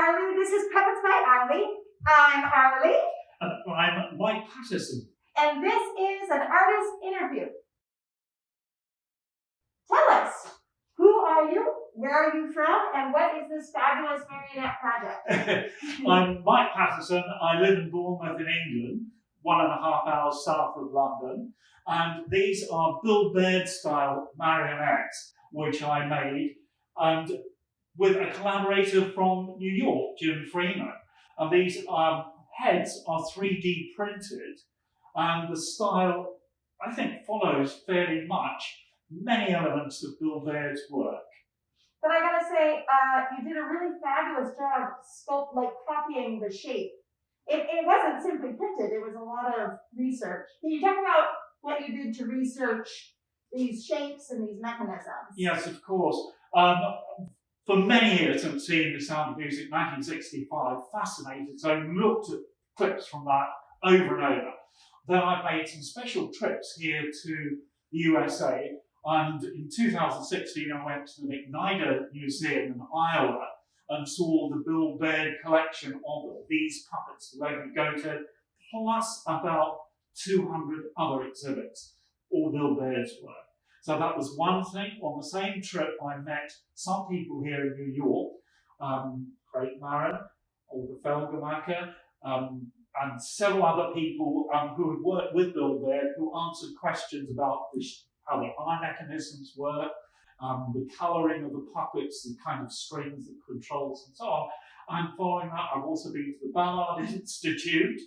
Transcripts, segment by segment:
Arlie. This is Puppets by Arlie. I'm Arlie. And I'm Mike Paterson. And this is an artist interview. Tell us, who are you, where are you from, and what is this fabulous marionette project? I'm Mike Paterson. I live in Bournemouth in England, 1.5 hours south of London. And these are Bil Baird style marionettes, which I made, and with a collaborator from New York, Jim Freeman. And these heads are 3D printed, and the style, I think, follows fairly much many elements of Bil Baird's work. But I gotta say, you did a really fabulous job copying the shape. It wasn't simply printed, it was a lot of research. Can you talk about what you did to research these shapes and these mechanisms? Yes, of course. For many years, I've seen The Sound of Music, 1965, fascinated, so I looked at clips from that over and over. Then I made some special trips here to the USA, and in 2016 I went to the McNider Museum in Iowa and saw the Bil Baird collection of these puppets, the Leg Goathead, plus about 200 other exhibits, all Bil Baird's work. So that was one thing. On the same trip, I met some people here in New York, Craig Marin, Olga Felgemacher, and several other people who had worked with Bil Baird, who answered questions about how the eye mechanisms work, the colouring of the puppets, the kind of strings and controls and so on. And following that, I've also been to the Ballard Institute,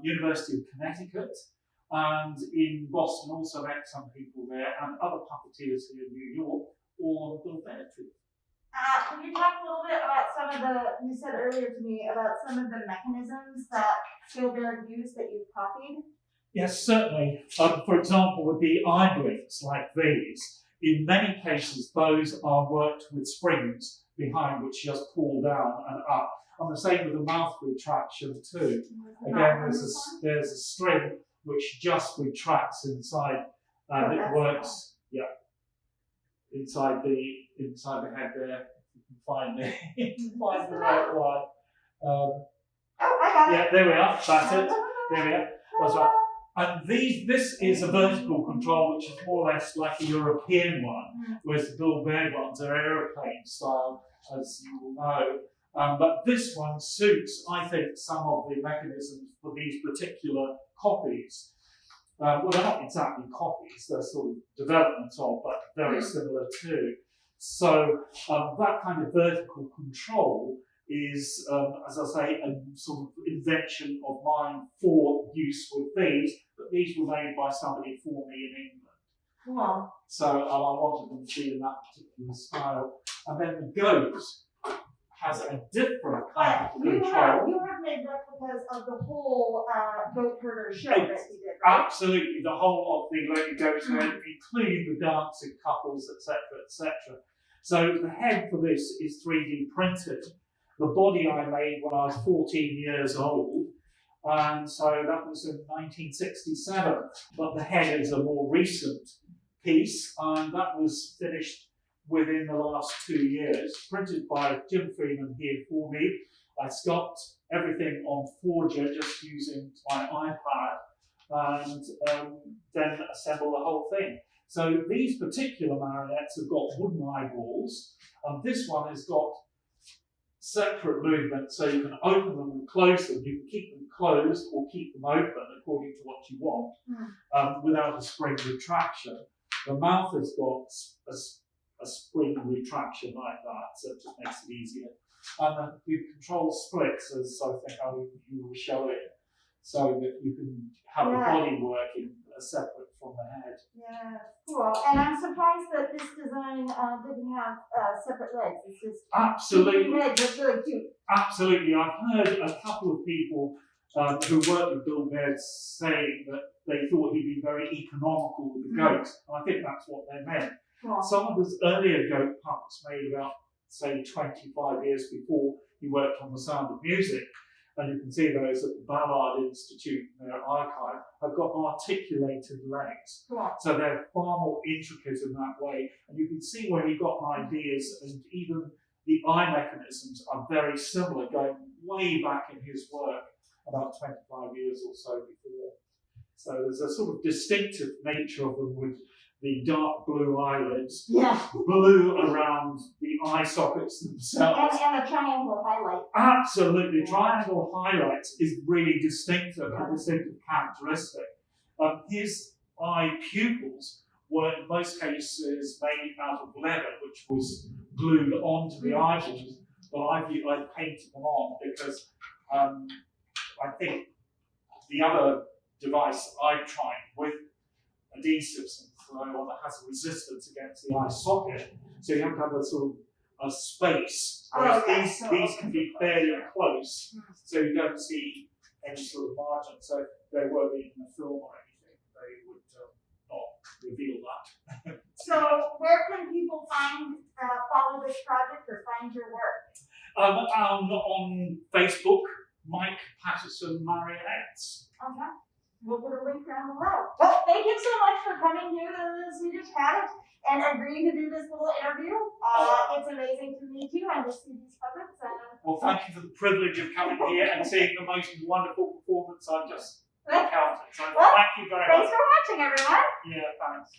University of Connecticut, and in Boston also met some people there, and other puppeteers here in New York, all on the Bil Baird trip. Can you talk a little bit about some of you said earlier to me about some of the mechanisms that Bil Baird used that you've copied? Yes, certainly. For example, with the eye blinks like these, in many cases those are worked with springs behind which you just pull down and up. And the same with the mouth retraction too. Again, there's a string which just retracts inside, and it works. Yeah, inside the head there. You can find the right one. I got it. Yeah, there we are. That's it. There we are. That's right. And this is a vertical control, which is more or less like a European one, whereas the Bil Baird ones are aeroplane style, as you will know. But this one suits, I think, some of the mechanisms for these particular copies. Well, they're not exactly copies, they're sort of developments of, but very similar too. So that kind of vertical control is, as I say, a sort of invention of mine for use with these, but these were made by somebody for me in England. Wow. So I wanted them to be in that particular style. And then the goat has a different kind of control. You have made replicas of the whole goat herder show that you did, right? Absolutely, the whole of the Lady Goat Herder, including the dancing couples, etc., etc. So the head for this is 3D printed. The body I made when I was 14 years old, and so that was in 1967. But the head is a more recent piece, and that was finished within the last 2 years, printed by Jim Freeman here for me. I sculpt everything on Forger just using my iPad, and then assemble the whole thing. So these particular marionettes have got wooden eyeballs, and this one has got separate movement, so you can open them and close them. You can keep them closed or keep them open according to what you want, without a spring retraction. The mouth has got a spring retraction like that, so it just makes it easier. And the control splits, as I think you will show it, so that you can have the body working separate from the head. Yeah, cool. And I'm surprised that this design didn't have separate legs. It's just absolutely legs. It's really cute. Absolutely. I've heard a couple of people who worked with Bil Baird saying that they thought he'd be very economical with the goats, and I think that's what they meant. Wow. Some of his earlier goat puppets made about, say, 25 years before he worked on The Sound of Music, and you can see those at the Ballard Institute in their archive, have got articulated legs. Wow. So they're far more intricate in that way, and you can see where he got ideas and even the eye mechanisms are very similar, going way back in his work, about 25 years or so before. So there's a sort of distinctive nature of them with the dark blue eyelids, blue around the eye sockets themselves. And the triangle highlight. Absolutely, triangle highlights is really distinctive, a distinctive characteristic. His eye pupils were in most cases made out of leather, which was glued onto the eyeballs, but I painted them on because I think the other device I've tried with adhesives and so on that has a resistance against the eye socket, so you have to have a sort of a space. These can be fairly close, so you don't see any sort of margin. So if they were in a film or anything, they would not reveal that. So where can people follow this project or find your work? On Facebook, Mike Paterson Marionettes. Okay. We'll put a link down below. Well, thank you so much for coming here to the Swedish Paddock and agreeing to do this little interview. It's amazing to meet you and to see these puppets. Well, thank you for the privilege of coming here and seeing the most wonderful performance I've just encountered. So thank you very much. Thanks for watching, everyone. Yeah, thanks.